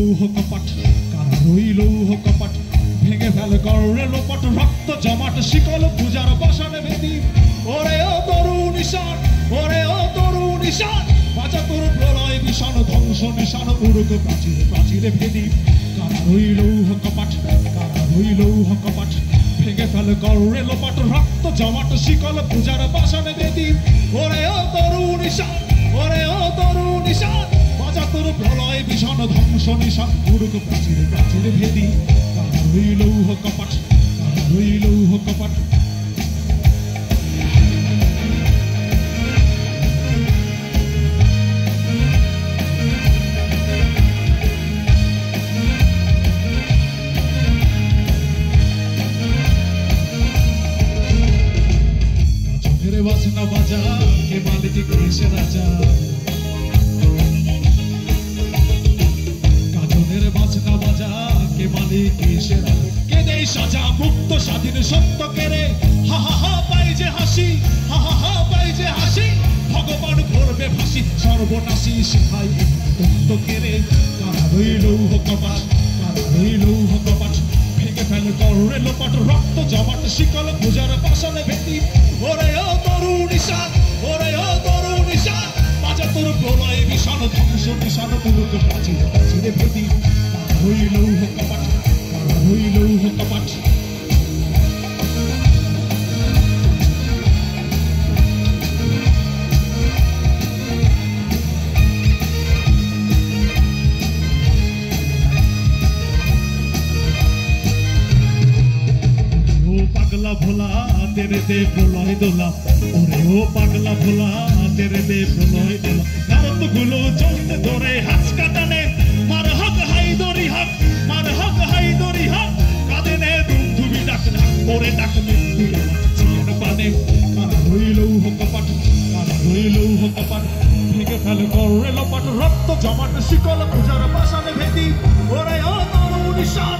লৌহ কপাট কারা রইল কপাট ভেঙে ফেলে করে লোপাট রক্ত জমাট শিকল পূজার বসানে বেদি ওরে ও তরুণ ঈশান ওরে ও তরুণ ঈশান বাঁচা তোর প্রলয় নিশান ধ্বংস নিশান উড়ুক প্রাচীরে প্রাচীরে ভেদি কারা রইল কপাট কারা রইল কপাট ভেঙে ফেলে করে লোপাট রক্ত জমাট শিকল পূজার বসানে বেদি ওরে ও তরুণ ঈশান ওরে ও তরুণ ঈশান বাঁচা তোর প্রলয় নিশান ধ্বংস নিশান উড়ুক প্রাচীরে প্রাচীরে ভেদি কারা রইল কপাট কারা রইল কপাট বাজনা বাজা কে মালিক কৃষ্ণ রাজা কাজনের বাজনা বাজা কে মালিক কৃষ্ণ রাজা কে দেই সাজা মুক্ত স্বাধীন সত্য কেরে হা হা হা পাই যে হাসি হা হা হা পাই যে হাসি ভগবান করবে ভাসি সর্বনাশী শিখাই তত্ত্ব কেরে কারা রইল কপাট কারা রইল কপাট ভেঙে ফেলে করে লোপাট রক্ত জমাট শিকল পূজার পাশানে ভেতি ওরে ও তরুণ ঈশান ওরে ও তরুণ ঈশান বাজা তোর প্রলয় নিশান ধ্বংস নিশান উড়ুক প্রাচীরে প্রাচীরে ভেদি কারা রইল কপাট কারা রইল কপাট পাগলা ভোলা তেরে দে প্রলয় দোলা ওরে ও পাগলা ভোলা তেরে দে প্রলয় দোলা নারদ গুলো চলতে ধরে হাস কাটানে মার হক হাই দরি হক মার হক হাই দরি হক কাঁদে নে দুধুবি ডাক ডাক ওরে ডাক মৃত্যু জীবন পানে কারা রইল কপাট কারা রইল কপাট ভেঙে ফেলে করে লোপাট রক্ত জমাট শিকল পূজার পাশানে ভেদি ওরে ও তরুণ ঈশান